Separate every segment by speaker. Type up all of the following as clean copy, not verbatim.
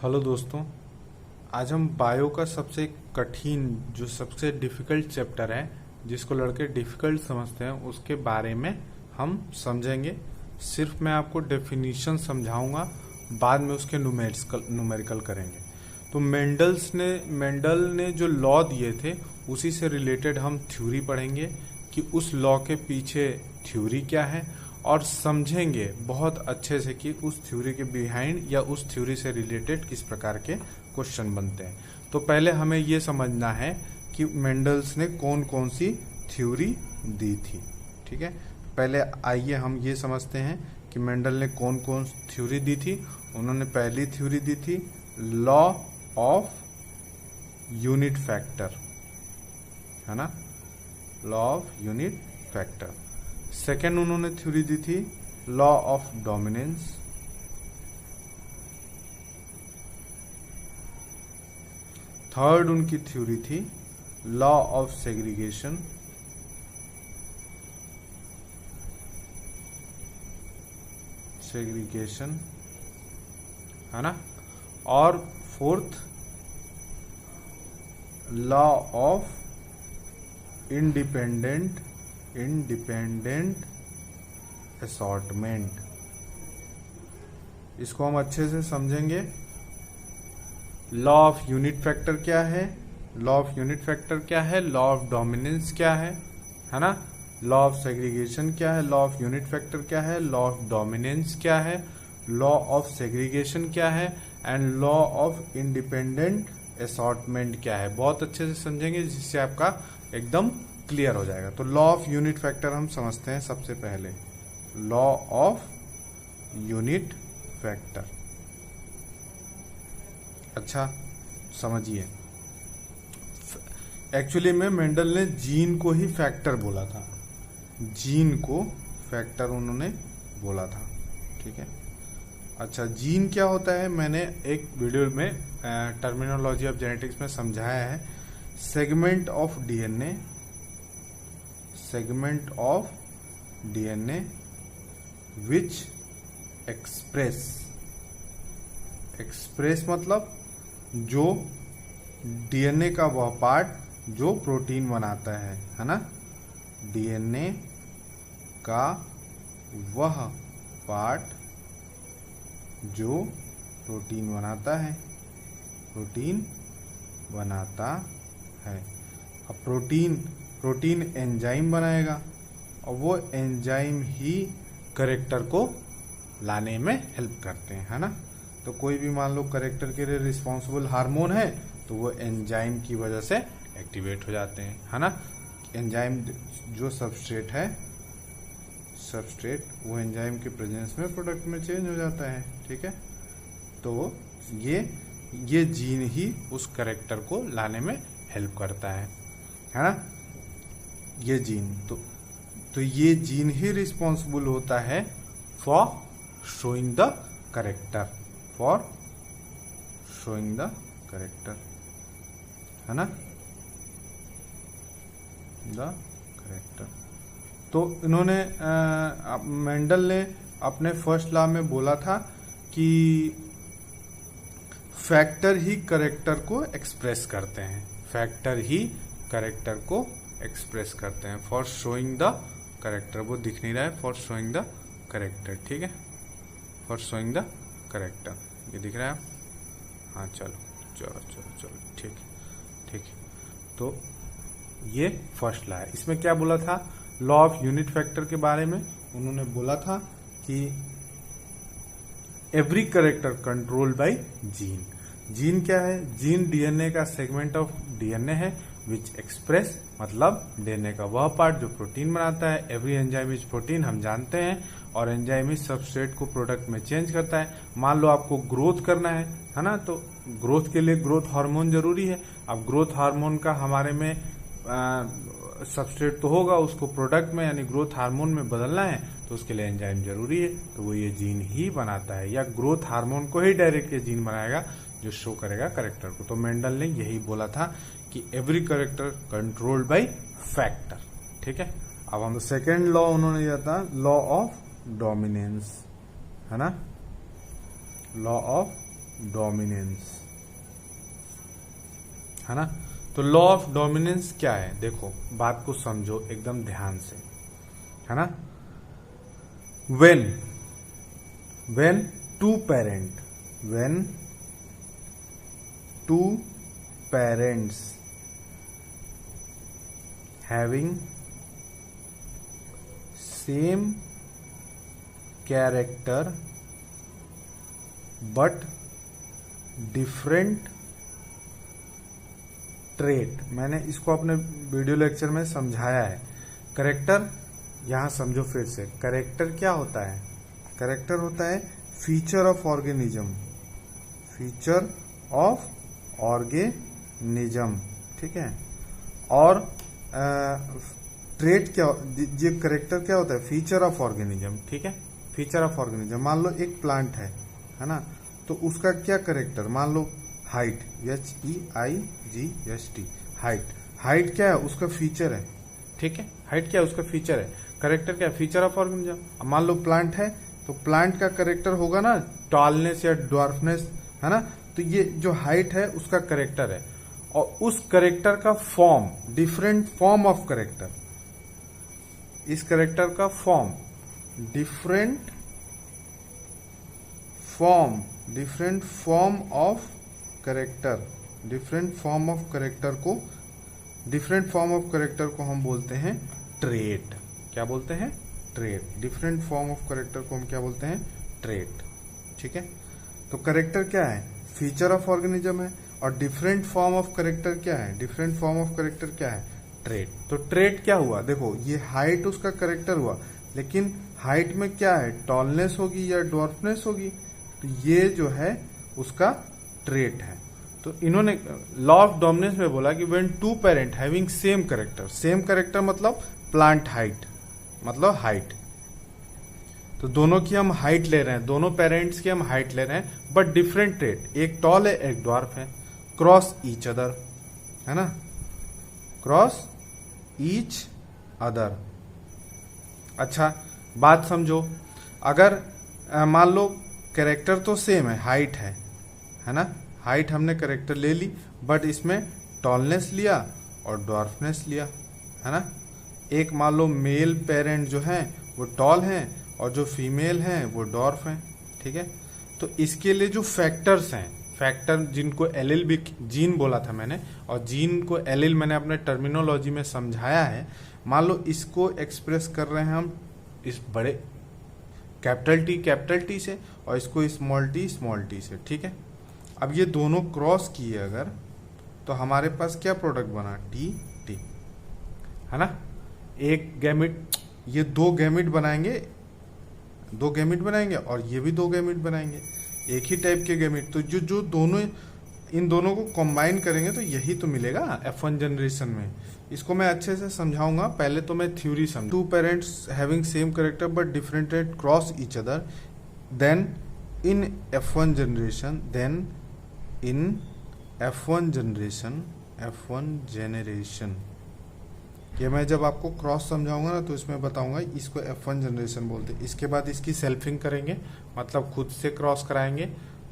Speaker 1: Hello दोस्तों। आज हम बायो का सबसे कठिन जो सबसे डिफिकल्ट चैप्टर है जिसको लड़के डिफिकल्ट समझते हैं उसके बारे में हम समझेंगे। सिर्फ मैं आपको डेफिनेशन समझाऊंगा, बाद में उसके न्यूमेरिकल करेंगे। तो मेंडल ने जो लॉ दिए थे उसी से रिलेटेड हम थ्योरी पढ़ेंगे कि उस लॉ के पीछे थ्योरी क्या है, और समझेंगे बहुत अच्छे से कि उस थ्योरी के बिहाइंड या उस थ्योरी से रिलेटेड किस प्रकार के क्वेश्चन बनते हैं। तो पहले हमें ये समझना है कि मेंडल्स ने कौन कौन सी थ्योरी दी थी। ठीक है, पहले आइए हम ये समझते हैं कि मेंडल ने कौन कौन थ्योरी दी थी। उन्होंने पहली थ्योरी दी थी लॉ ऑफ यूनिट फैक्टर, है ना, law of unit factor. Second उन्होंने थ्योरी दी थी लॉ ऑफ डोमिनेंस। थर्ड उनकी थ्योरी थी लॉ ऑफ सेग्रीगेशन। है ना। और fourth law of independent assortment. इसको हम अच्छे से समझेंगे। लॉ ऑफ यूनिट फैक्टर क्या है, लॉ ऑफ यूनिट फैक्टर क्या है, लॉ ऑफ डोमिनेंस क्या है ना, लॉ ऑफ सेग्रीगेशन क्या है, लॉ ऑफ यूनिट फैक्टर क्या है, लॉ ऑफ डोमिनेंस क्या है, लॉ ऑफ सेग्रीगेशन क्या है, and law of independent assortment क्या है। बहुत अच्छे से समझेंगे जिससे आपका एकदम क्लियर हो जाएगा। तो लॉ ऑफ यूनिट फैक्टर हम समझते हैं सबसे पहले। लॉ ऑफ यूनिट फैक्टर, अच्छा समझिए। एक्चुअली में मेंडल ने जीन को ही फैक्टर बोला था, जीन को फैक्टर उन्होंने बोला था। ठीक है, अच्छा जीन क्या होता है मैंने एक वीडियो में टर्मिनोलॉजी ऑफ जेनेटिक्स में समझाया है। Segment of DNA, segment of DNA which express मतलब जो डीएनए का वह पार्ट जो प्रोटीन बनाता है ना, डीएनए का वह पार्ट जो प्रोटीन बनाता है, प्रोटीन बनाता है। अब प्रोटीन एंजाइम बनाएगा और वो एंजाइम ही करेक्टर को लाने में हेल्प करते हैं, है ना। तो कोई भी मान लो करेक्टर के लिए रिस्पॉन्सिबल हार्मोन है तो वो एंजाइम की वजह से एक्टिवेट हो जाते हैं, है ना। एंजाइम जो सबस्ट्रेट है, सबस्ट्रेट वो एंजाइम के प्रेजेंस में प्रोडक्ट में चेंज हो जाता है। ठीक है, तो ये जीन ही उस करेक्टर को लाने में हेल्प करता है ना। ये जीन तो ये जीन ही रिस्पॉन्सिबल होता है for showing the character, for showing the character, है ना, द करेक्टर। तो इन्होंने मेंडल ने अपने फर्स्ट लॉ में बोला था कि फैक्टर ही करेक्टर को एक्सप्रेस करते हैं, फैक्टर ही करेक्टर को एक्सप्रेस करते हैं। फॉर शोइंग द करेक्टर, वो दिख नहीं रहा है, फॉर शोइंग द करेक्टर। ठीक है, फॉर शोइंग द करेक्टर, ये दिख रहा है। हाँ चलो चलो चलो चलो, ठीक ठीक। तो ये फर्स्ट लॉ है। इसमें क्या बोला था लॉ ऑफ यूनिट फैक्टर के बारे में? उन्होंने बोला था कि every character controlled by gene. Gene क्या है? जीन डीएनए का सेगमेंट ऑफ डीएनए है विच एक्सप्रेस मतलब डीएनए का वह पार्ट जो प्रोटीन बनाता है। एवरी एंजाइम इज प्रोटीन, हम जानते हैं, और एंजाइम इज सबस्ट्रेट को प्रोडक्ट में चेंज करता है। मान लो आपको ग्रोथ करना है ना, तो ग्रोथ के लिए ग्रोथ हार्मोन जरूरी है। अब ग्रोथ हार्मोन का हमारे में सबस्ट्रेट तो होगा, उसको प्रोडक्ट में यानी ग्रोथ हार्मोन में बदलना है तो उसके लिए एंजाइम जरूरी है, तो वो ये जीन ही बनाता है, या ग्रोथ हार्मोन को ही डायरेक्ट ये जीन बनाएगा जो शो करेगा करेक्टर को। तो मेंडल ने यही बोला था कि every character controlled by factor. ठीक है, अब हम सेकेंड लॉ उन्होंने दिया था लॉ ऑफ डोमिनेंस, है ना, लॉ ऑफ डोमिनेंस, है ना। तो लॉ ऑफ डोमिनेंस क्या है, देखो बात को समझो एकदम ध्यान से, है ना। When when two parent when two parents having same character but different trait, मैंने इसको अपने वीडियो लेक्चर में समझाया है। करेक्टर यहां समझो फिर से, करेक्टर क्या होता है, करेक्टर होता है feature of organism, feature of organism, ठीक है। और ट्रेट क्या, ये करेक्टर क्या होता है, फीचर ऑफ ऑर्गेनिज्म, ठीक है। फीचर ऑफ ऑर्गेनिज्म, मान लो एक प्लांट है ना, तो उसका क्या करेक्टर, मान लो हाइट, HEIGHT, हाइट, हाइट क्या है उसका फीचर है, ठीक है। हाइट क्या है उसका फीचर है, करेक्टर क्या है, फीचर ऑफ ऑर्गेनिज्म। मान लो प्लांट है तो प्लांट का करेक्टर होगा ना टॉलनेस या ड्वार्फनेस, है ना। तो ये जो हाइट है उसका करेक्टर है, और उस करेक्टर का form, different form of character, इस करेक्टर का form, different form of character, different form of character को हम बोलते हैं ट्रेट। क्या बोलते हैं, trait. Different form of character को हम क्या बोलते हैं, ट्रेट, ठीक है। तो करेक्टर क्या है, फीचर ऑफ ऑर्गेनिज्म है, और डिफरेंट फॉर्म ऑफ करेक्टर क्या है, डिफरेंट फॉर्म ऑफ करेक्टर क्या है, ट्रेट। तो ट्रेट क्या हुआ, देखो ये हाइट उसका करेक्टर हुआ, लेकिन हाइट में क्या है, टॉलनेस होगी या ड्वार्फनेस होगी, तो ये जो है उसका ट्रेट है। तो इन्होंने लॉ ऑफ डोमिनेंस में बोला कि when two parent having same character, same character मतलब प्लांट हाइट, मतलब हाइट, तो दोनों की हम हाइट ले रहे हैं, दोनों पेरेंट्स की हम हाइट ले रहे हैं, बट डिफरेंट ट्रेट, एक टॉल है एक ड्वार्फ है, क्रॉस ईच अदर, है ना, क्रॉस ईच अदर। अच्छा बात समझो, अगर मान लो कैरेक्टर तो सेम है, हाइट है ना, हाइट हमने कैरेक्टर ले ली, बट इसमें टॉलनेस लिया और ड्वार्फनेस लिया, है ना। एक मान लो मेल पेरेंट जो है वो टॉल है और जो फीमेल है वो डॉर्फ है, ठीक है। तो इसके लिए जो फैक्टर्स हैं, फैक्टर जिनको एलिल भी जीन बोला था मैंने, और जीन को एलिल मैंने अपने टर्मिनोलॉजी में समझाया है। मान लो इसको एक्सप्रेस कर रहे हैं हम इस बड़े कैपिटल टी से, और इसको स्मॉल टी से, ठीक है। अब ये दोनों क्रॉस किए अगर, तो हमारे पास क्या प्रोडक्ट बना, टी, है ना। एक गैमिट, ये दो गैमिट बनाएंगे और ये भी दो गैमिट बनाएंगे, एक ही टाइप के गैमिट। तो जो दोनों, इन दोनों को कंबाइन करेंगे तो यही तो मिलेगा F1 जनरेशन में। इसको मैं अच्छे से समझाऊंगा, पहले तो मैं थ्योरी समझ। Two parents having same character but different cross each other, then in F1 generation, ये मैं जब आपको क्रॉस समझाऊंगा ना तो इसमें बताऊंगा, इसको F1 जनरेशन बोलते हैं। इसके बाद इसकी सेल्फिंग करेंगे, मतलब खुद से क्रॉस कराएंगे,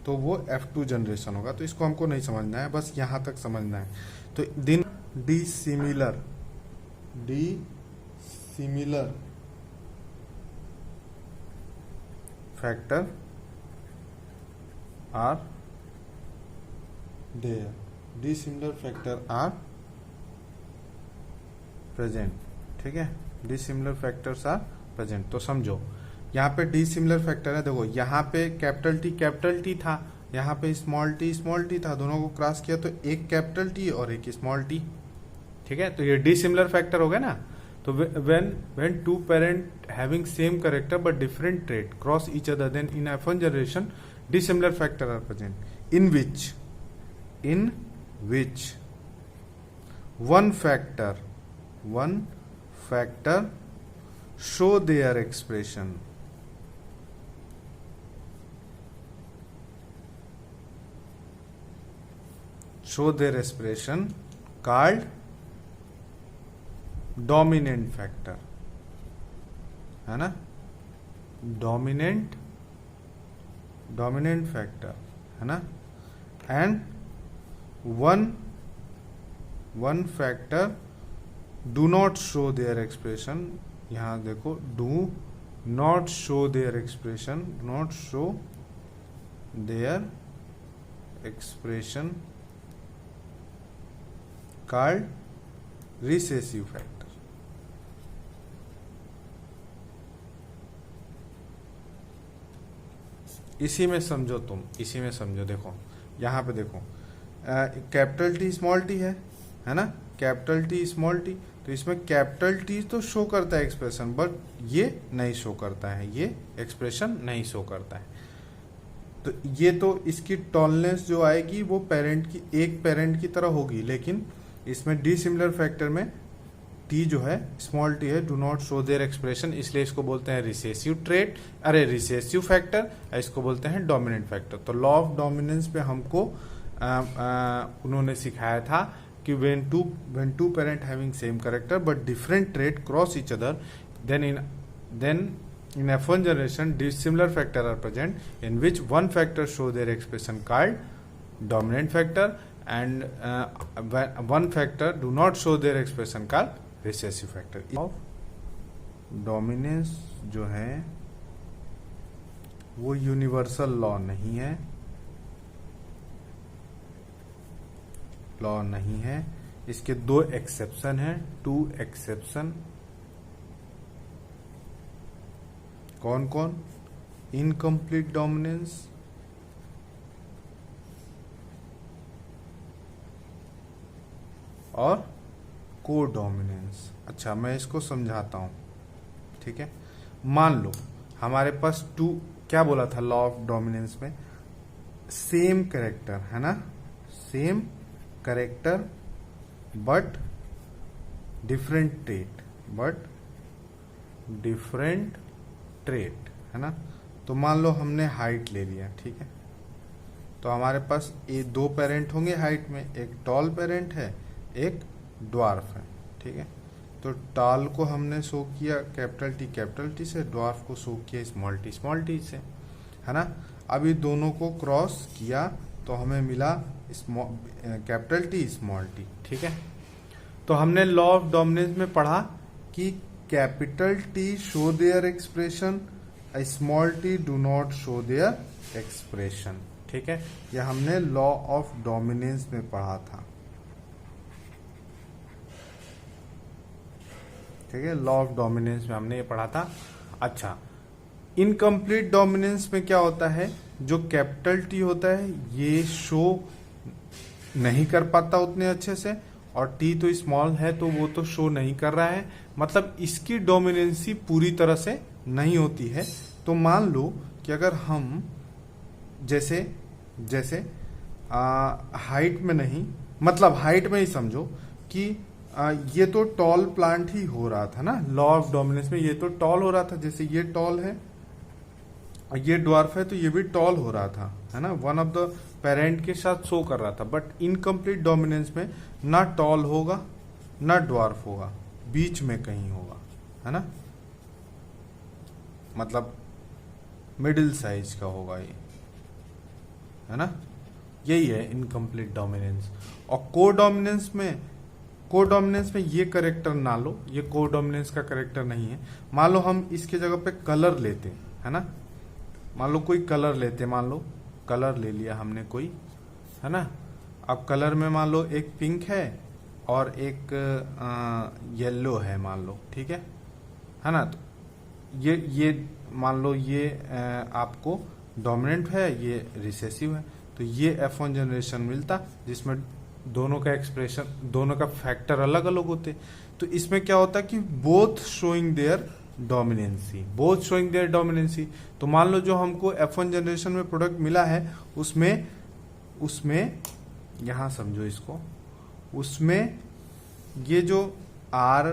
Speaker 1: तो वो F2 जनरेशन होगा। तो इसको हमको नहीं समझना है, बस यहां तक समझना है। तो then the similar factor are there, dissimilar factor are present, ठीक है। Dissimilar factors are present. तो समझो यहाँ पे डिसिमिलर फैक्टर है, देखो यहाँ पे कैपिटल टी था, यहाँ पे स्मॉल टी था, दोनों को क्रॉस किया तो एक कैपिटल टी और एक स्मॉल टी, ठीक है। तो ये डिसिमिलर फैक्टर हो गया ना। तो when two parent having same character but different trait cross each other, then in F1 generation dissimilar factor are present in which one factor show their expression, called dominant factor, है ना, dominant factor, है ना, and one factor do not show their expression, यहां देखो do not show their expression, not show their expression called recessive factor. इसी में समझो तुम, इसी में समझो, देखो यहां पे देखो कैपिटल टी स्मॉल टी है ना, कैपिटल टी स्मॉल टी, तो इसमें कैपिटल टी तो शो करता है एक्सप्रेशन, बट ये नहीं शो करता है, ये एक्सप्रेशन नहीं शो करता है। तो ये तो इसकी टॉलनेस जो आएगी वो पेरेंट की, एक पेरेंट की तरह होगी, लेकिन इसमें डिसिमिलर फैक्टर में टी जो है स्मॉल टी है, do not show their expression, इसलिए इसको बोलते हैं रिसेसिव ट्रेट, अरे रिसेसिव फैक्टर, इसको बोलते हैं डोमिनेंट फैक्टर। तो लॉ ऑफ डोमिनेंस पे हमको उन्होंने सिखाया था कि when two parent having same character but different trait cross each other, then in F1 generation dissimilar factor are present in which one factor show their expression called dominant factor and one factor do not show their expression called recessive factor. of dominance जो है वो universal law नहीं है, law नहीं है, इसके दो exception है, टू एक्सेप्शन। कौन कौन? इनकम्प्लीट डोमिनेंस और को डोमिनेंस। अच्छा, मैं इसको समझाता हूं, ठीक है। मान लो हमारे पास टू, क्या बोला था लॉ ऑफ डोमिनेंस में, सेम कैरेक्टर है ना, same character but different trait, but different trait है ना। तो मान लो हमने हाइट ले लिया, ठीक है, तो हमारे पास ये दो पेरेंट होंगे हाइट में, एक टॉल पेरेंट है, एक ड्वार्फ है, ठीक है। तो टॉल को हमने शो किया कैपिटल टी से, ड्वार्फ को शो किया स्मॉल टी से, है ना। अब ये दोनों को क्रॉस किया तो हमें मिला कैपिटल टी स्मॉल टी, ठीक है। तो हमने लॉ ऑफ डोमिनेंस में पढ़ा कि capital T show their expression, small T do not show their expression, ठीक है। यह हमने लॉ ऑफ डोमिनेंस में पढ़ा था, ठीक है। लॉ ऑफ डोमिनेंस में हमने ये पढ़ा था। अच्छा, इनकम्प्लीट डोमिनेंस में क्या होता है, जो कैपिटल टी होता है ये शो नहीं कर पाता उतने अच्छे से, और टी तो स्मॉल है तो वो तो शो नहीं कर रहा है, मतलब इसकी डोमिनेंसी पूरी तरह से नहीं होती है। तो मान लो कि अगर हम जैसे हाइट में नहीं, मतलब हाइट में ही समझो कि ये तो टॉल प्लांट ही हो रहा था ना, लॉ ऑफ डोमिनेंस में ये तो टॉल हो रहा था, जैसे ये टॉल है, ये ड्वार्फ है, तो ये भी टॉल हो रहा था, है ना, वन ऑफ द पेरेंट के साथ शो कर रहा था। बट इनकम्प्लीट डोमिनेंस में ना टॉल होगा ना ड्वार्फ होगा, बीच में कहीं होगा, है ना, मतलब मिडिल साइज का होगा ये, है ना, यही है इनकम्प्लीट डोमिनेंस। और को डोमिनेंस में ये करेक्टर ना लो, ये को डोमिनेंस का करेक्टर नहीं है। मान लो हम इसके जगह पे कलर लेते, है ना, मान लो कोई कलर लेते, मान लो कलर ले लिया हमने कोई, है ना। अब कलर में मान लो एक पिंक है और एक येलो है, मान लो, ठीक है ना। तो ये मान लो ये आपको डोमिनेंट है, ये रिसेसिव है, तो ये F1 जनरेशन मिलता जिसमें दोनों का एक्सप्रेशन, दोनों का फैक्टर अलग अलग होते। तो इसमें क्या होता कि बोथ शोइंग देयर डोमिनेंसी, तो मान लो जो हमको F1 जनरेशन में प्रोडक्ट मिला है उसमें यहां समझो इसको, उसमें ये जो R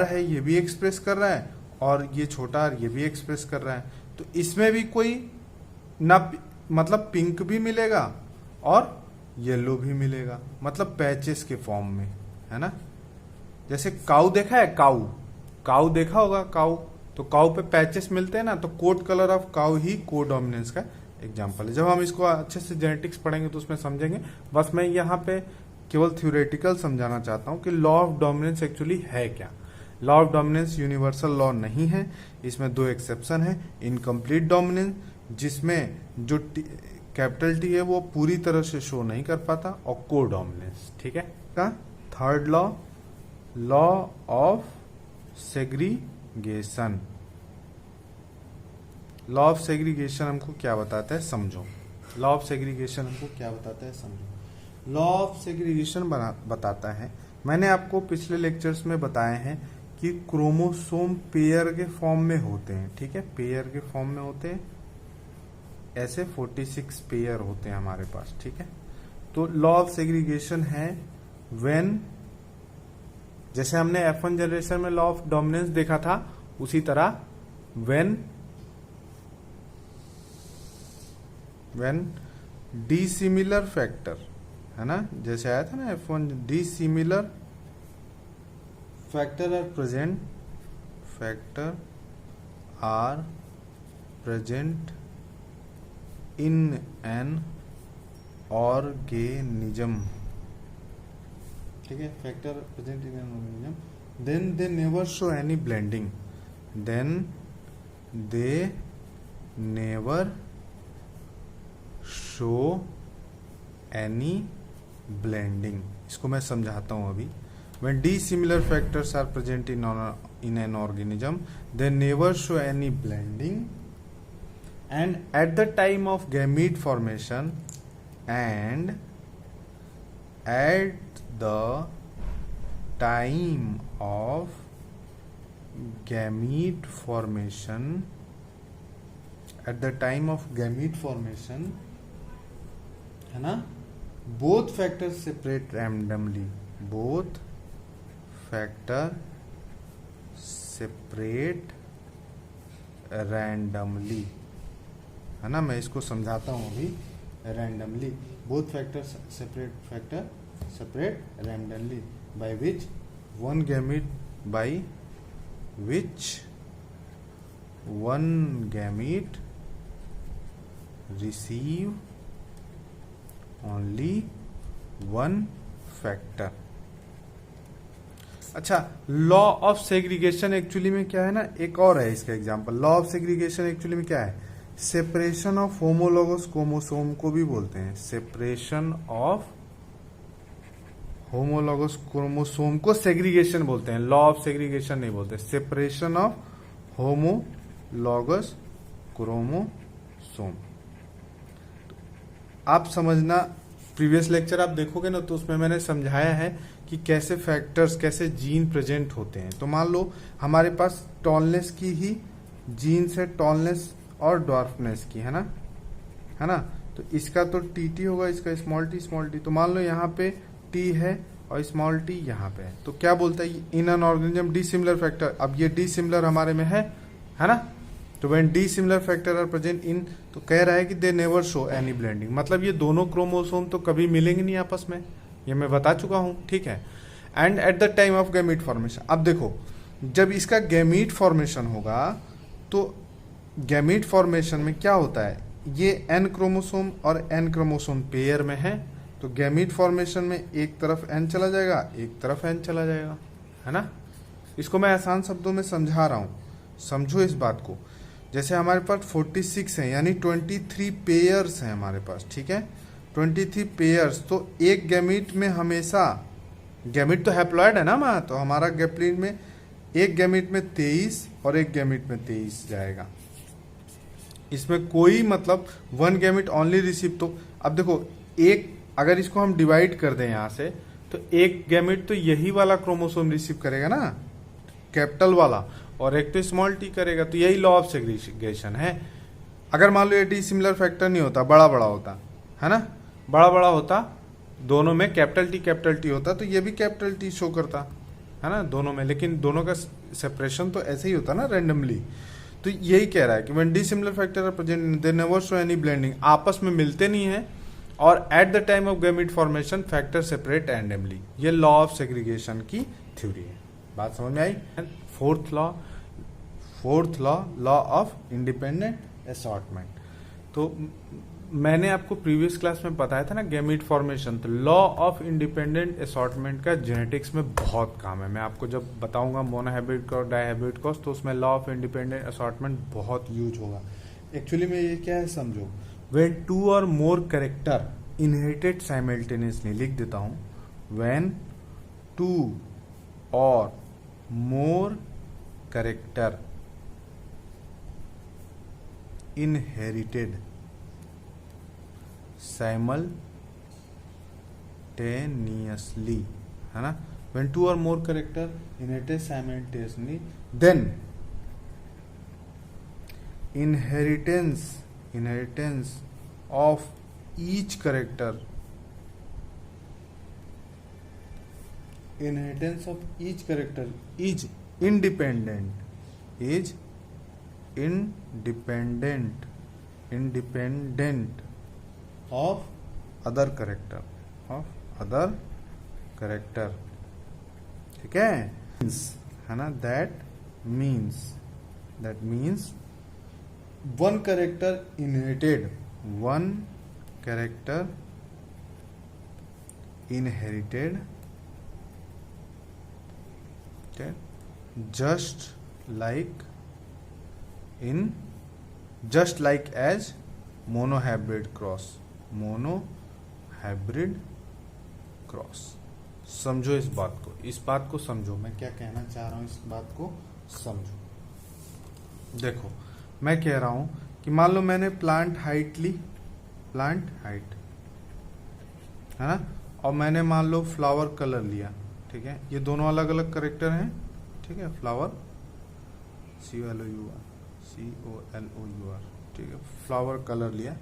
Speaker 1: है ये भी एक्सप्रेस कर रहा है, और ये छोटा r ये भी एक्सप्रेस कर रहा है। तो इसमें भी कोई ना, मतलब पिंक भी मिलेगा और येलो भी मिलेगा, मतलब पैचेस के फॉर्म में, है ना। जैसे काऊ देखा है, काऊ देखा होगा, काऊ, तो काऊ पे पैचेस मिलते हैं ना, तो कोड कलर ऑफ काऊ ही को डोमिनेंस का एग्जाम्पल है। जब हम इसको अच्छे से जेनेटिक्स पढ़ेंगे तो उसमें समझेंगे। बस मैं यहाँ पे केवल थ्योरेटिकल समझाना चाहता हूँ कि लॉ ऑफ डोमिनेंस एक्चुअली है क्या। Law of dominance universal law नहीं है, इसमें दो एक्सेप्शन है। इनकम्प्लीट डोमिनेंस, जिसमें जो कैपिटल टी है वो पूरी तरह से शो नहीं कर पाता, और को डोमिनेंस। ठीक है। का third law, law of segregation. Law of segregation हमको क्या बताता है समझो। लॉ ऑफ सेग्रीगेशन हमको क्या बताता है समझो। लॉ ऑफ सेग्रीगेशन बताता है, मैंने आपको पिछले लेक्चर्स में बताए हैं कि क्रोमोसोम पेयर के फॉर्म में होते हैं। ठीक है, पेयर के फॉर्म में होते हैं, ऐसे 46 पेयर होते हैं हमारे पास। ठीक है, तो लॉ ऑफ सेग्रीगेशन है व्हेन, जैसे हमने F1 जनरेशन में लॉ ऑफ डोमिनेंस देखा था, उसी तरह व्हेन डिसिमिलर फैक्टर, है ना, जैसे आया था ना F1, dissimilar factor are present in an organism. ठीक है, factor present in an organism, then they never show any blending, then they never show any blending. इसको मैं समझाता हूं अभी। When dissimilar factors are present in an organism, they never show any blending, and at the time of gamete formation, and at the time of gamete formation, at the time of gamete formation, है ना, both factors separate randomly, both factor separate randomly, है ना। मैं इसको समझाता हूं अभी। randomly, both factors separate randomly, by which one gamete receive only one factor। अच्छा, लॉ ऑफ सेग्रीगेशन एक्चुअली में क्या है ना, एक और है इसका example. Law of segregation actually में क्या है, सेपरेशन ऑफ होमोलॉगस क्रोमोसोम को भी बोलते हैं। सेपरेशन ऑफ होमोलॉगस क्रोमोसोम को सेग्रीगेशन बोलते हैं, लॉ ऑफ सेग्रीगेशन नहीं बोलते। सेपरेशन ऑफ होमोलॉगस क्रोमोसोम, आप समझना। प्रीवियस लेक्चर आप देखोगे ना, तो उसमें मैंने समझाया है कि कैसे फैक्टर्स, कैसे जीन प्रेजेंट होते हैं। तो मान लो हमारे पास टॉलनेस की ही जीन्स है, टॉलनेस और ड्वार्फनेस की, है ना। तो इसका तो टी होगा, इसका स्मॉल टी। तो मान लो यहाँ पे टी है और स्मॉल टी यहाँ पे है, तो क्या बोलता है, in an organism dissimilar factor. अब ये डिसिमिलर हमारे में है ना। तो when dissimilar factor are present in, तो कह रहा है कि they never show any blending, मतलब ये दोनों क्रोमोसोम तो कभी मिलेंगे नहीं आपस में, ये मैं बता चुका हूं। ठीक है, and eight the time of gamete formation, अब देखो जब इसका गैमीट फॉर्मेशन होगा, तो गैमीट फॉर्मेशन में क्या होता है, ये एन क्रोमोसोम और एन क्रोमोसोम पेयर में है, तो गैमीट फॉर्मेशन में एक तरफ एन चला जाएगा, एक तरफ एन चला जाएगा, है ना। इसको मैं आसान शब्दों में समझा रहा हूं, समझो इस बात को। जैसे हमारे पास 46 है, यानी 23 पेयर्स हैं हमारे पास। ठीक है, 23 पेयर्स, तो एक गैमीट में हमेशा, गैमीट तो हैप्लॉइड है ना माँ, तो हमारा गैप्लिन में एक गैमीट में 23 और एक गैमीट में 23 जाएगा। इसमें कोई मतलब वन गैमीट ओनली रिसीव। तो अब देखो, एक अगर इसको हम डिवाइड कर दें यहाँ से, तो एक गैमीट तो यही वाला क्रोमोसोम रिसीव करेगा ना, कैपिटल वाला, और एक तो स्मॉल टी करेगा। तो यही लॉ ऑफ सेग्रीगेशन है। अगर मान लो ये डिसिमिलर फैक्टर नहीं होता, बड़ा बड़ा होता, है ना, बड़ा बड़ा होता, दोनों में कैपिटल टी होता, तो ये भी कैपिटल टी शो करता, है ना, दोनों में। लेकिन दोनों का सेपरेशन तो ऐसे ही होता ना, रैंडमली। तो यही कह रहा है कि when dissimilar factor are present they never show any blending, आपस में मिलते नहीं है, और at the time of gamete formation factor separate randomly. ये लॉ ऑफ सेग्रीगेशन की थ्योरी है। बात समझ में आई। Fourth law, law of independent assortment. तो मैंने आपको प्रीवियस क्लास में बताया था ना गैमीट फॉर्मेशन, तो लॉ ऑफ इंडिपेंडेंट असॉर्टमेंट का जेनेटिक्स में बहुत काम है। मैं आपको जब बताऊंगा मोनोहैब्रिड क्रॉस डायहैब्रिड क्रॉस, तो उसमें लॉ ऑफ इंडिपेंडेंट असॉर्टमेंट बहुत यूज होगा। एक्चुअली में ये क्या है समझो, व्हेन टू और मोर कैरेक्टर इनहेरिटेड साइमल्टेनियसली, लिख देता हूं, व्हेन टू और मोर कैरेक्टर इनहेरिटेड simultaneously, है ना, when two or more character inherited simultaneously, then inheritance of each character is independent of other character, ठीक है ना, that means one character inherited okay, just like as monohybrid cross. समझो इस बात को समझो, मैं क्या कहना चाह रहा हूं, इस बात को समझो। देखो मैं कह रहा हूं कि मान लो मैंने प्लांट हाइट ली, है ना, और मैंने मान लो फ्लावर कलर लिया, ठीक है, ये दोनों अलग अलग कैरेक्टर हैं, ठीक है, फ्लावर COLOUR, ठीक है, फ्लावर कलर लिया।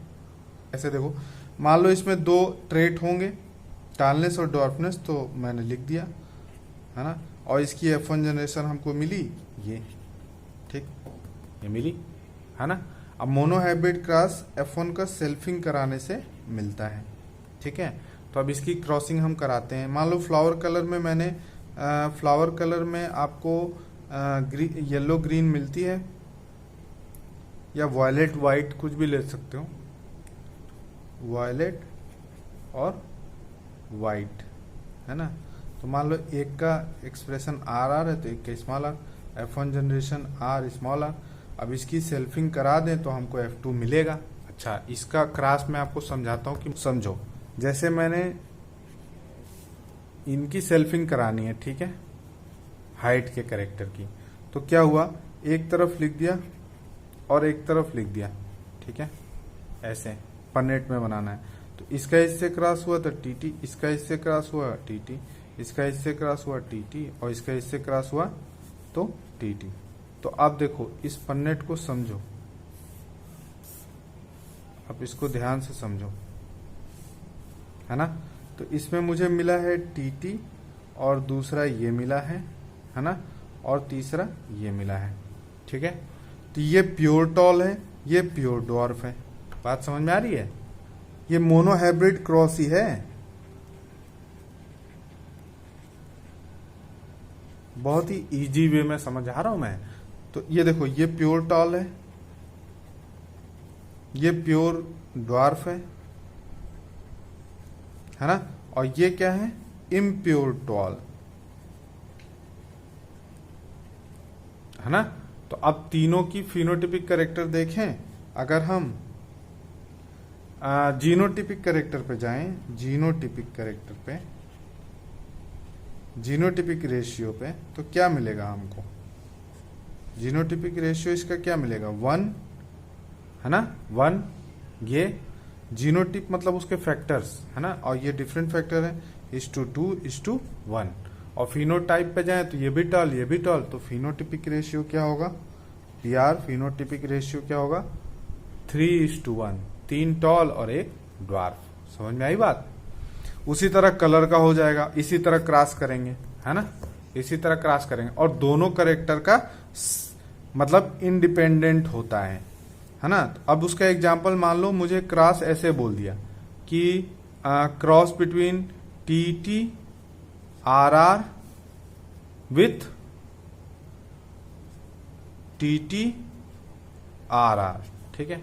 Speaker 1: ऐसे देखो, मान लो इसमें दो ट्रेट होंगे, टालनेस और डॉर्फनेस, तो मैंने लिख दिया, है ना, और इसकी F1 जनरेशन हमको मिली ये, ठीक, ये मिली, है ना। अब मोनोहाइब्रिड क्रॉस F1 का सेल्फिंग कराने से मिलता है, ठीक है। तो अब इसकी क्रॉसिंग हम कराते हैं। मान लो फ्लावर कलर में आपको येलो ग्रीन मिलती है, या वायलेट वाइट, कुछ भी ले सकते हो, वायलेट और वाइट, है ना। तो मान लो एक का एक्सप्रेशन RR है, तो एक का small r, F1 generation R small r। अब इसकी सेल्फिंग करा दें तो हमको F2 मिलेगा। अच्छा, इसका क्रॉस मैं आपको समझाता हूं कि समझो, जैसे मैंने इनकी सेल्फिंग करानी है, ठीक है, हाइट के कैरेक्टर की, तो क्या हुआ, एक तरफ लिख दिया और एक तरफ लिख दिया, ठीक है, ऐसे परनेट में बनाना है। तो इसका इससे क्रॉस हुआ तो TT, इसका इससे क्रॉस हुआ TT, इसका इससे क्रॉस हुआ TT, और इसका इससे क्रॉस हुआ तो TT। तो आप देखो इस परनेट को समझो, आप इसको ध्यान से समझो, है ना। तो इसमें मुझे मिला है TT, और दूसरा ये मिला है ना, और तीसरा ये मिला है, ठीक है। तो ये प्योर टॉल है, ये प्योर डॉर्फ है। बात समझ में आ रही है? ये मोनोहाइब्रिड क्रॉस ही है, बहुत ही इजी वे में समझा रहा हूं मैं। तो ये देखो, ये प्योर टॉल है, ये प्योर ड्वार्फ है ना, और ये क्या है, इम्प्योर टॉल, है ना। तो अब तीनों की फिनोटिपिक कैरेक्टर देखें, अगर हम जीनोटिपिक कैरेक्टर पे जाएं, जीनोटिपिक रेशियो पे, तो क्या मिलेगा हमको, जीनोटिपिक रेशियो इसका क्या मिलेगा, 1, है ना, 1। ये जीनोटिप मतलब उसके फैक्टर्स, है ना, और ये डिफरेंट फैक्टर है, 2:1। और फिनोटाइप पे जाएं तो ये भी टॉल, तो फिनोटिपिक रेशियो क्या होगा, PR फिनोटिपिक रेशियो क्या होगा, 3:1, 3 टॉल और 1 ड्वार्फ। समझ में आई बात? उसी तरह कलर का हो जाएगा, इसी तरह क्रॉस करेंगे, है ना, इसी तरह क्रॉस करेंगे, और दोनों कैरेक्टर का मतलब इंडिपेंडेंट होता है ना। अब उसका एग्जांपल मान लो, मुझे क्रॉस ऐसे बोल दिया कि cross between TT RR with TT RR, ठीक है।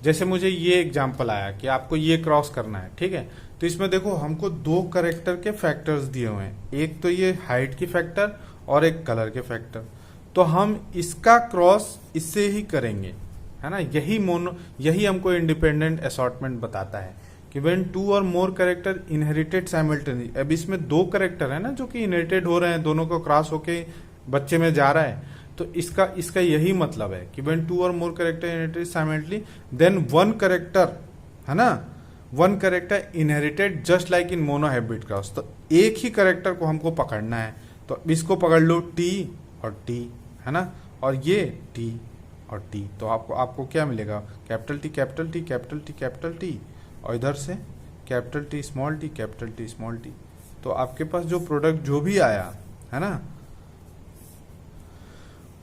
Speaker 1: जैसे मुझे ये एग्जाम्पल आया कि आपको ये क्रॉस करना है, ठीक है। तो इसमें देखो हमको दो करेक्टर के फैक्टर्स दिए हुए हैं, एक तो ये हाइट की फैक्टर और एक कलर के फैक्टर। तो हम इसका क्रॉस इससे ही करेंगे, है ना। यही हमको इंडिपेंडेंट असॉर्टमेंट बताता है कि व्हेन टू और मोर कैरेक्टर इनहेरिटेड साइमल्टेनियसली। अब इसमें दो कैरेक्टर है ना जो कि इनहेरिटेड हो रहे हैं, दोनों को क्रॉस होके बच्चे में जा रहा है। तो इसका यही मतलब है कि व्हेन टू और more character inherited simultaneously then one character, है ना, one character inherited just like in monohybrid cross. तो एक ही कैरेक्टर को हमको पकड़ना है, तो इसको पकड़ लो टी और टी, है ना, और ये टी और टी। तो आपको क्या मिलेगा, capital T capital T capital T capital T, और इधर से capital T small T capital T small T. तो आपके पास जो प्रोडक्ट जो भी आया, है ना,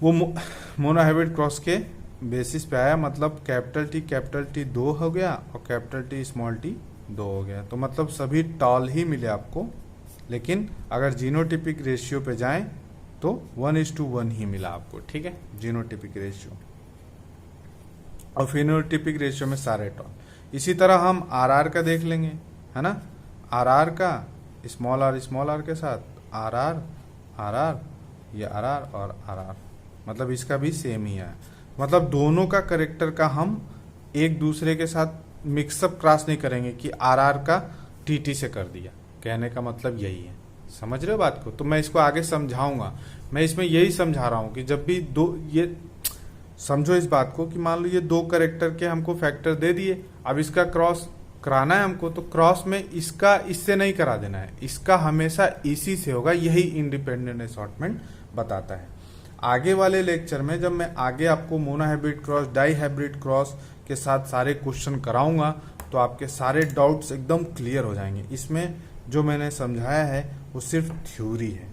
Speaker 1: वो मोनोहाइब्रिड क्रॉस के बेसिस पे आया। मतलब कैपिटल टी 2 हो गया और कैपिटल टी स्मॉल टी 2 हो गया। तो मतलब सभी टॉल ही मिले आपको, लेकिन अगर जीनोटिपिक रेशियो पे जाएं तो 1:1 ही मिला आपको, ठीक है, जीनोटिपिक रेशियो। और फिनोटिपिक रेशियो में सारे टॉल। इसी तरह हम आर का देख लेंगे, है ना, आर का स्मॉल आर के साथ आर ये आर और आर, मतलब इसका भी सेम ही है। मतलब दोनों का करेक्टर का हम एक दूसरे के साथ मिक्सअप क्रॉस नहीं करेंगे कि आर का टी से कर दिया। कहने का मतलब यही है, समझ रहे हो बात को। तो मैं इसको आगे समझाऊंगा। मैं इसमें यही समझा रहा हूं कि जब भी दो, ये समझो इस बात को कि मान लो ये दो करेक्टर के हमको फैक्टर दे दिए, अब इसका क्रॉस कराना है हमको, तो क्रॉस में इसका इससे नहीं करा देना है, इसका हमेशा इसी से होगा। यही इंडिपेंडेंट असॉर्टमेंट बताता है। आगे वाले लेक्चर में जब मैं आगे आपको मोनोहाइब्रिड क्रॉस डाईहाइब्रिड क्रॉस के साथ सारे क्वेश्चन कराऊंगा तो आपके सारे डाउट्स एकदम क्लियर हो जाएंगे। इसमें जो मैंने समझाया है वो सिर्फ थ्योरी है।